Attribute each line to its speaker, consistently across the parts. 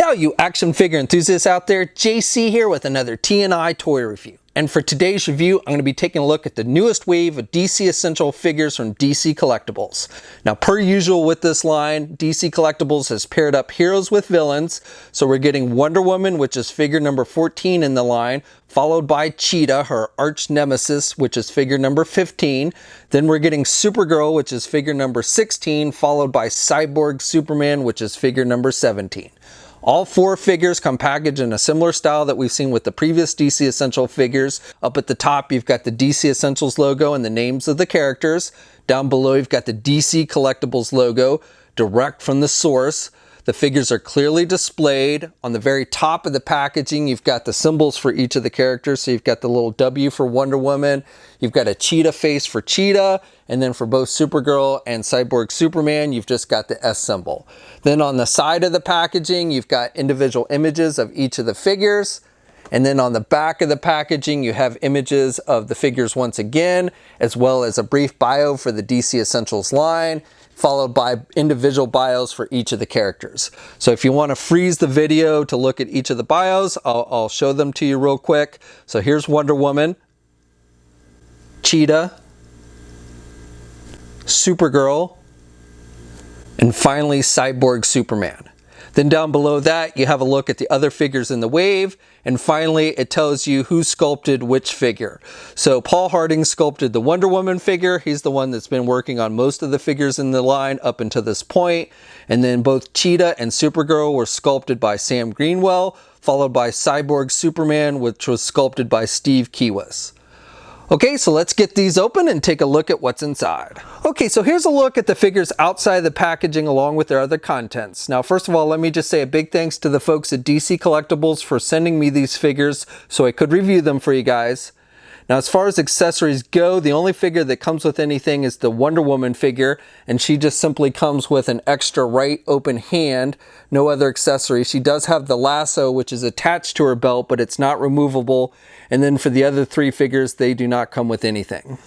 Speaker 1: Ciao you action figure enthusiasts out there, JC here with another T&I toy review. And for today's review, I'm going to be taking a look at the newest wave of DC Essential figures from DC Collectibles. Now, per usual with this line, DC Collectibles has paired up heroes with villains. So we're getting Wonder Woman, which is figure number 14 in the line, followed by Cheetah, her arch nemesis, which is figure number 15. Then we're getting Supergirl, which is figure number 16, followed by Cyborg Superman, which is figure number 17. All four figures come packaged in a similar style that we've seen with the previous DC Essential figures. Up at the top, you've got the DC Essentials logo and the names of the characters. Down below, you've got the DC Collectibles logo, direct from the source. The figures are clearly displayed. On the very top of the packaging, you've got the symbols for each of the characters. So you've got the little W for Wonder Woman, you've got a cheetah face for Cheetah, and then for both Supergirl and Cyborg Superman, you've just got the S symbol. Then on the side of the packaging, you've got individual images of each of the figures. And then on the back of the packaging, you have images of the figures once again, as well as a brief bio for the DC Essentials line, followed by individual bios for each of the characters. So if you want to freeze the video to look at each of the bios, I'll show them to you real quick. So here's Wonder Woman, Cheetah, Supergirl, and finally Cyborg Superman. Then down below that, you have a look at the other figures in the wave. And finally, it tells you who sculpted which figure. So Paul Harding sculpted the Wonder Woman figure. He's the one that's been working on most of the figures in the line up until this point. And then both Cheetah and Supergirl were sculpted by Sam Greenwell, followed by Cyborg Superman, which was sculpted by Steve Kiwas. Okay, so let's get these open and take a look at what's inside. Okay, so here's a look at the figures outside the packaging along with their other contents. Now, first of all, let me just say a big thanks to the folks at DC Collectibles for sending me these figures so I could review them for you guys. Now, as far as accessories go, the only figure that comes with anything is the Wonder Woman figure, and she just simply comes with an extra right open hand, no other accessories. She does have the lasso, which is attached to her belt, but it's not removable. And then for the other three figures, they do not come with anything.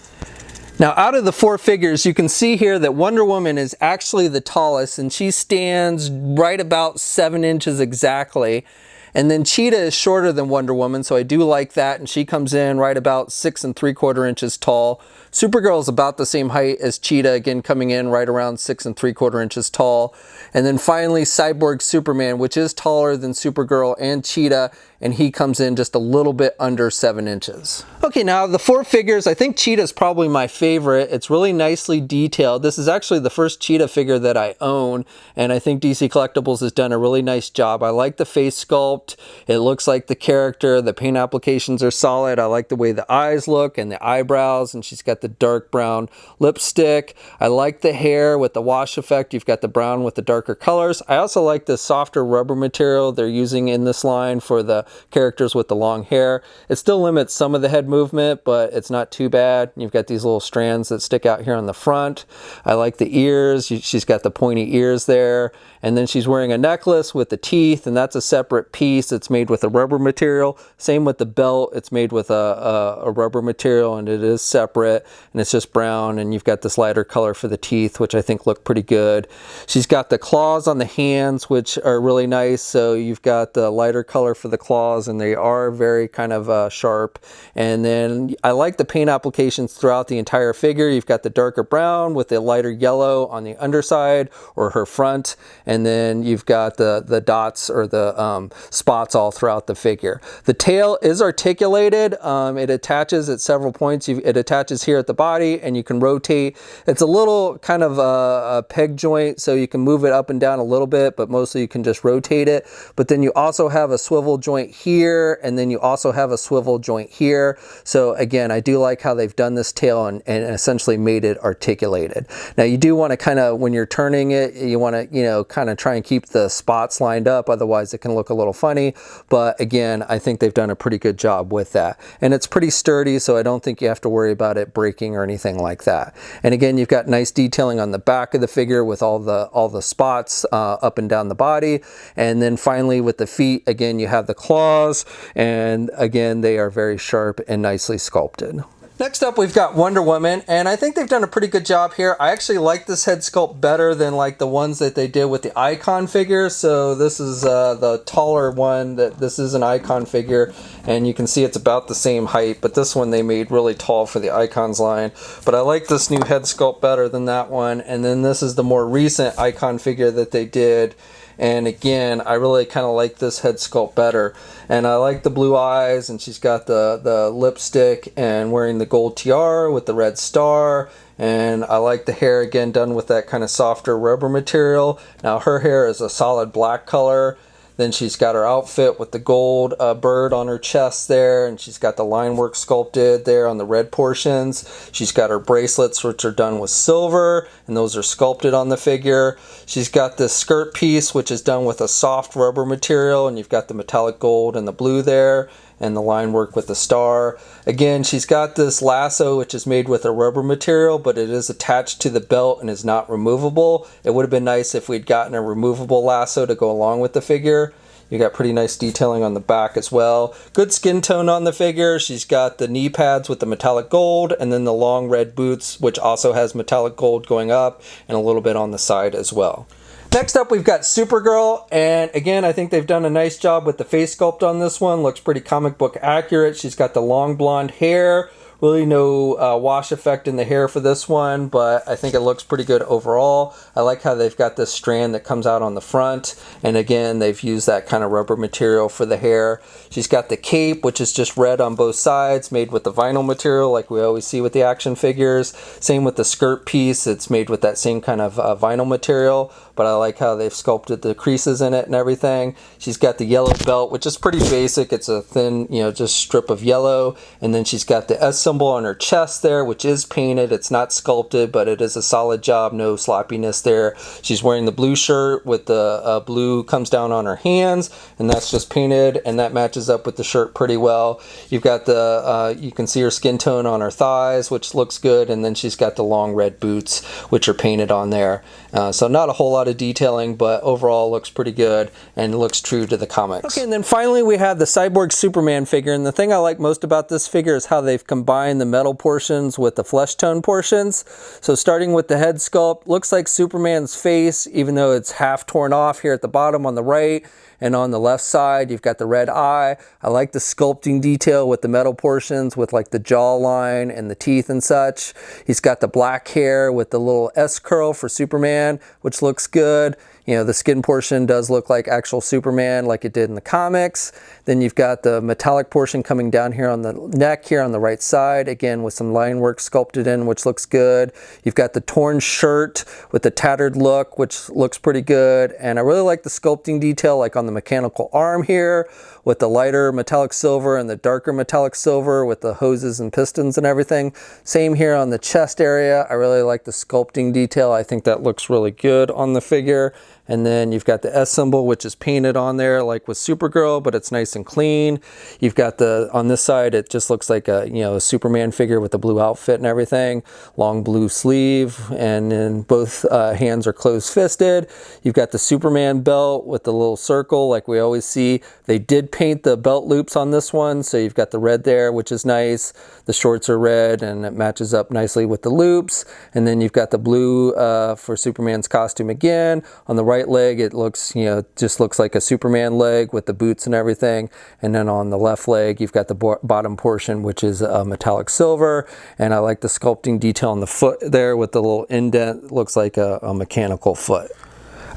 Speaker 1: Now, out of the four figures, you can see here that Wonder Woman is actually the tallest, and she stands right about 7 inches exactly. And then Cheetah is shorter than Wonder Woman, so I do like that, and she comes in right about 6 3/4 inches tall. Supergirl is about the same height as Cheetah, again coming in right around 6 3/4 inches tall. And then finally Cyborg Superman, which is taller than Supergirl and Cheetah, and he comes in just a little bit under 7 inches. Okay, now the four figures, I think Cheetah is probably my favorite. It's really nicely detailed. This is actually the first Cheetah figure that I own, and I think DC Collectibles has done a really nice job. I like the face sculpt. It looks like the character. The paint applications are solid. I like the way the eyes look and the eyebrows, and she's got the dark brown lipstick. I like the hair with the wash effect. You've got the brown with the darker colors. I also like the softer rubber material they're using in this line for the characters with the long hair. It still limits some of the head movement, but it's not too bad. You've got these little strands that stick out here on the front. I like the ears. She's got the pointy ears there. And then she's wearing a necklace with the teeth, and that's a separate piece. It's made with a rubber material. Same with the belt. It's made with a rubber material, and it is separate, and it's just brown, and you've got this lighter color for the teeth, which I think look pretty good. She's got the claws on the hands, which are really nice. So you've got the lighter color for the claws, and they are very kind of sharp. And then I like the paint applications throughout the entire figure. You've got the darker brown with the lighter yellow on the underside or her front. And then you've got the dots or the spots all throughout the figure. The tail is articulated. It attaches at several points. It attaches here at the body, and you can rotate. It's a little kind of a peg joint, so you can move it up and down a little bit, but mostly you can just rotate it. But then you also have a swivel joint here, and then you also have a swivel joint here. So again, I do like how they've done this tail and essentially made it articulated. Now you do want to kind of, when you're turning it, you want to, kind of try and keep the spots lined up, otherwise it can look a little funny. But again, I think they've done a pretty good job with that. And it's pretty sturdy, so I don't think you have to worry about it breaking or anything like that. And again, you've got nice detailing on the back of the figure with all the spots up and down the body. And then finally with the feet, again, you have the claws, and again, they are very sharp and nicely sculpted. Next up, we've got Wonder Woman, and I think they've done a pretty good job here. I actually like this head sculpt better than like the ones that they did with the Icon figure. So this is the taller one. This is an Icon figure, and you can see it's about the same height, but this one they made really tall for the Icons line. But I like this new head sculpt better than that one. And then this is the more recent Icon figure that they did. And again, I really kind of like this head sculpt better. And I like the blue eyes, and she's got the lipstick and wearing the gold tiara with the red star. And I like the hair, again, done with that kind of softer rubber material. Now her hair is a solid black color. Then she's got her outfit with the gold bird on her chest there, and she's got the line work sculpted there on the red portions. She's got her bracelets, which are done with silver, and those are sculpted on the figure. She's got this skirt piece, which is done with a soft rubber material, and you've got the metallic gold and the blue there, and the line work with the star. Again, she's got this lasso, which is made with a rubber material, but it is attached to the belt and is not removable. It would have been nice if we'd gotten a removable lasso to go along with the figure. You got pretty nice detailing on the back as well. Good skin tone on the figure. She's got the knee pads with the metallic gold, and then the long red boots, which also has metallic gold going up and a little bit on the side as well. Next up, we've got Supergirl, and again, I think they've done a nice job with the face sculpt on this one. Looks pretty comic book accurate. She's got the long blonde hair. Really no wash effect in the hair for this one, but I think it looks pretty good overall. I like how they've got this strand that comes out on the front, and again, they've used that kind of rubber material for the hair. She's got the cape, which is just red on both sides, made with the vinyl material like we always see with the action figures. Same with the skirt piece. It's made with that same kind of vinyl material, but I like how they've sculpted the creases in it and everything. She's got the yellow belt, which is pretty basic. It's a thin, just strip of yellow, and then she's got the S symbol on her chest there, which is painted. It's not sculpted, but it is a solid job. No sloppiness there. She's wearing the blue shirt with the blue comes down on her hands, and that's just painted, and that matches up with the shirt pretty well. You've got the you can see her skin tone on her thighs, which looks good, and then she's got the long red boots, which are painted on there. So not a whole lot of detailing, but overall looks pretty good and looks true to the comics. Okay, and then finally we have the Cyborg Superman figure, and the thing I like most about this figure is how they've combined the metal portions with the flesh tone portions. So starting with the head sculpt, looks like Superman's face, even though it's half torn off here at the bottom on the right, and on the left side you've got the red eye. I like the sculpting detail with the metal portions with like the jawline and the teeth and such. He's got the black hair with the little S curl for Superman, which looks good. The skin portion does look like actual Superman like it did in the comics. Then you've got the metallic portion coming down here on the neck here on the right side, again with some line work sculpted in, which looks good. You've got the torn shirt with the tattered look, which looks pretty good. And I really like the sculpting detail like on the mechanical arm here with the lighter metallic silver and the darker metallic silver with the hoses and pistons and everything. Same here on the chest area. I really like the sculpting detail. I think that looks really good on the figure. And then you've got the S symbol, which is painted on there like with Supergirl, but it's nice and clean. You've got on this side, it just looks like a Superman figure with the blue outfit and everything. Long blue sleeve, and then both hands are closed fisted. You've got the Superman belt with the little circle like we always see. They did paint the belt loops on this one, so you've got the red there, which is nice. The shorts are red, and it matches up nicely with the loops. And then you've got the blue for Superman's costume again. On the right leg, it looks, just looks like a Superman leg with the boots and everything. And then on the left leg, you've got the bottom portion, which is metallic silver. And I like the sculpting detail on the foot there with the little indent. It looks like a mechanical foot.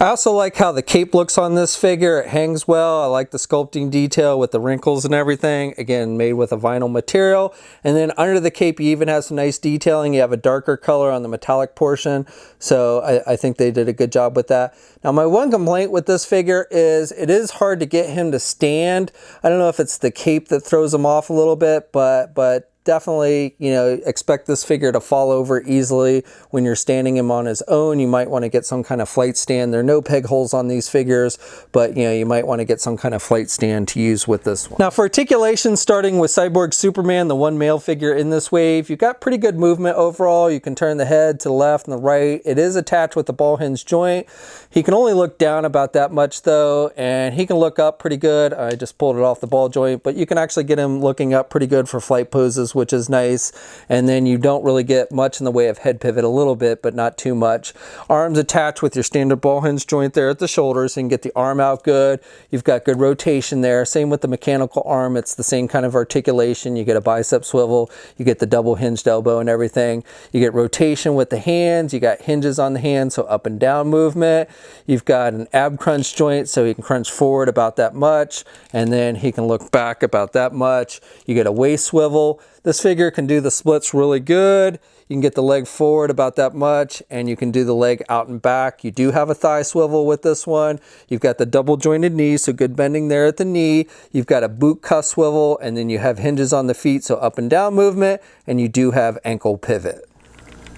Speaker 1: I also like how the cape looks on this figure. It hangs well. I like the sculpting detail with the wrinkles and everything. Again, made with a vinyl material. And then under the cape, you even have some nice detailing. You have a darker color on the metallic portion. So I think they did a good job with that. Now, my one complaint with this figure is it is hard to get him to stand. I don't know if it's the cape that throws him off a little bit, but definitely, expect this figure to fall over easily when you're standing him on his own. You might want to get some kind of flight stand. There are no peg holes on these figures, but you might want to get some kind of flight stand to use with this one. Now for articulation, starting with Cyborg Superman, the one male figure in this wave, you've got pretty good movement overall. You can turn the head to the left and the right. It is attached with the ball hinge joint. He can only look down about that much though, and he can look up pretty good. I just pulled it off the ball joint, but you can actually get him looking up pretty good for flight poses elbows, which is nice. And then you don't really get much in the way of head pivot, a little bit, but not too much. Arms attached with your standard ball hinge joint there at the shoulders, so you can get the arm out good. You've got good rotation there. Same with the mechanical arm. It's the same kind of articulation. You get a bicep swivel, you get the double hinged elbow and everything. You get rotation with the hands. You got hinges on the hands, so up and down movement. You've got an ab crunch joint, so he can crunch forward about that much, and then he can look back about that much. You get a waist swivel. This figure can do the splits really good. You can get the leg forward about that much, and you can do the leg out and back. You do have a thigh swivel with this one. You've got the double jointed knee, so good bending there at the knee. You've got a boot cuff swivel, and then you have hinges on the feet, so up and down movement, and you do have ankle pivot.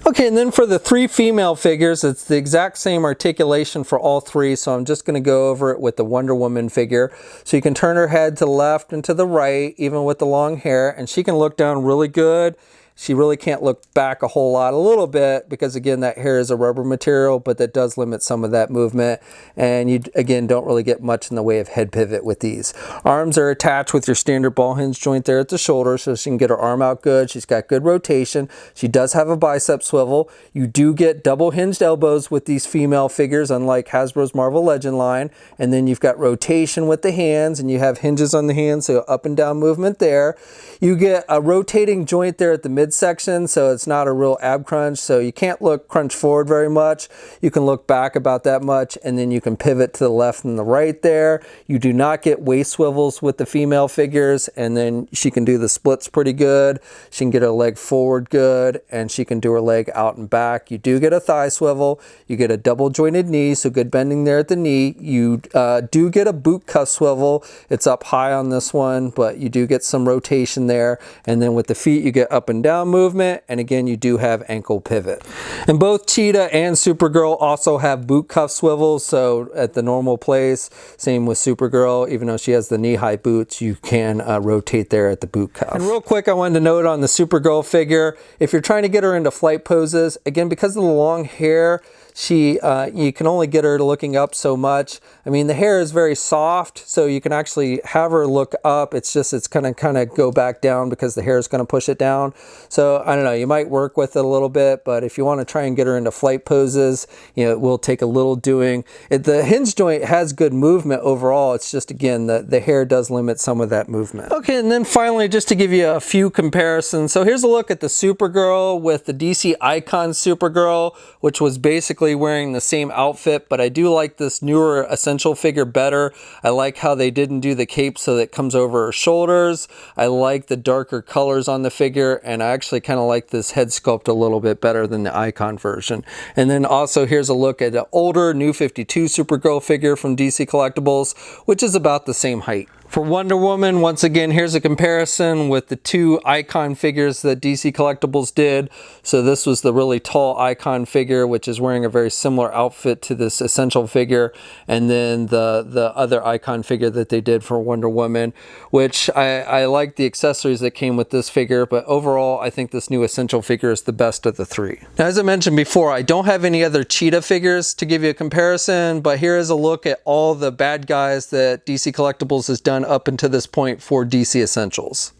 Speaker 1: Okay, and then for the 3 female figures, it's the exact same articulation for all 3, so I'm just going to go over it with the Wonder Woman figure. So you can turn her head to the left and to the right, even with the long hair, and she can look down really good. She really can't look back a whole lot, a little bit, because again, that hair is a rubber material, but that does limit some of that movement. And you, again, don't really get much in the way of head pivot with these. Arms are attached with your standard ball hinge joint there at the shoulder, so she can get her arm out good. She's got good rotation. She does have a bicep swivel. You do get double hinged elbows with these female figures, unlike Hasbro's Marvel Legend line. And then you've got rotation with the hands, and you have hinges on the hands, so up and down movement there. You get a rotating joint there at the midsection, so it's not a real ab crunch, so you can't look crunch forward very much. You can look back about that much, and then you can pivot to the left and the right there. You do not get waist swivels with the female figures, and then she can do the splits pretty good. She can get her leg forward good, and she can do her leg out and back. You do get a thigh swivel. You get a double jointed knee, so good bending there at the knee. You do get a boot cuff swivel. It's up high on this one, but you do get some rotation there. And then with the feet, you get up and down movement, and again, you do have ankle pivot. And both Cheetah and Supergirl also have boot cuff swivels, so at the normal place. Same with Supergirl, even though she has the knee-high boots, you can rotate there at the boot cuff. And real quick, I wanted to note on the Supergirl figure, if you're trying to get her into flight poses, again, because of the long hair, you can only get her to looking up so much. I mean, the hair is very soft, so you can actually have her look up. It's just, it's gonna kind of go back down because the hair is gonna push it down. So I don't know, you might work with it a little bit, but if you want to try and get her into flight poses, you know, it will take a little doing. The hinge joint has good movement overall. It's just, again, the hair does limit some of that movement. Okay, and then finally, just to give you a few comparisons. So here's a look at the Supergirl with the DC Icon Supergirl, which was basically wearing the same outfit, but I do like this newer Essential figure better. I like how they didn't do the cape so that it comes over her shoulders. I like the darker colors on the figure, and I actually kind of like this head sculpt a little bit better than the Icon version. And then also here's a look at an older New 52 Supergirl figure from DC Collectibles, which is about the same height. For Wonder Woman, once again, here's a comparison with the 2 Icon figures that DC Collectibles did. So this was the really tall Icon figure, which is wearing a very similar outfit to this Essential figure. And then the other Icon figure that they did for Wonder Woman, which I like the accessories that came with this figure. But overall, I think this new Essential figure is the best of the 3. Now, as I mentioned before, I don't have any other Cheetah figures to give you a comparison, but here is a look at all the bad guys that DC Collectibles has done up until this point for DC Essentials.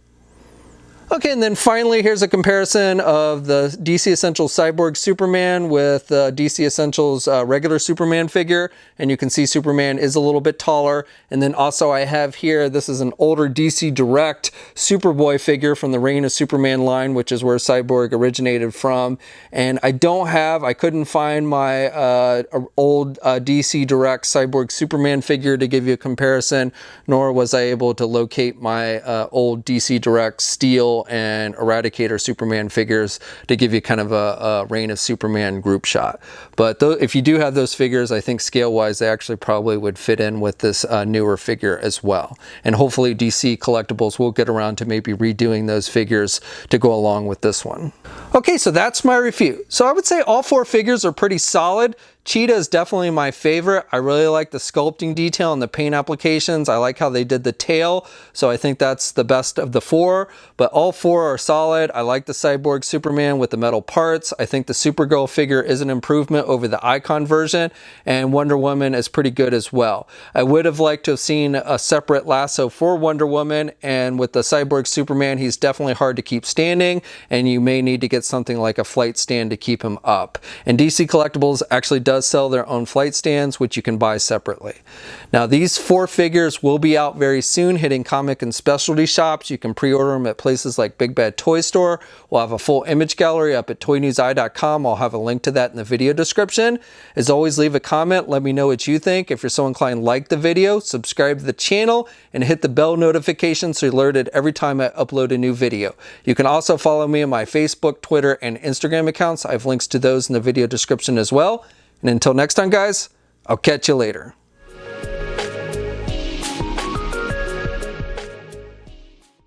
Speaker 1: Okay, and then finally, here's a comparison of the DC Essentials Cyborg Superman with DC Essentials regular Superman figure. And you can see Superman is a little bit taller. And then also I have here, this is an older DC Direct Superboy figure from the Reign of Superman line, which is where Cyborg originated from. And I couldn't find my old DC Direct Cyborg Superman figure to give you a comparison, nor was I able to locate my old DC Direct Steel and Eradicator Superman figures to give you kind of a Reign of Superman group shot. But if you do have those figures, I think scale-wise they actually probably would fit in with this newer figure as well. And hopefully DC Collectibles will get around to maybe redoing those figures to go along with this one. Okay, so that's my review. So I would say all 4 figures are pretty solid. Cheetah is definitely my favorite. I really like the sculpting detail and the paint applications. I like how they did the tail, so I think that's the best of the 4, but all 4 are solid. I like the Cyborg Superman with the metal parts. I think the Supergirl figure is an improvement over the Icon version, and Wonder Woman is pretty good as well. I would have liked to have seen a separate lasso for Wonder Woman, and with the Cyborg Superman, he's definitely hard to keep standing, and you may need to get something like a flight stand to keep him up. And DC Collectibles actually does sell their own flight stands, which you can buy separately. Now, these 4 figures will be out very soon, hitting comic and specialty shops. You can pre-order them at places like Big Bad Toy Store. We'll have a full image gallery up at toynewseye.com. I'll have a link to that in the video description. As always, leave a comment. Let me know what you think. If you're so inclined, like the video, subscribe to the channel, and hit the bell notification so you're alerted every time I upload a new video. You can also follow me on my Facebook, Twitter, and Instagram accounts. I have links to those in the video description as well. And until next time, guys, I'll catch you later.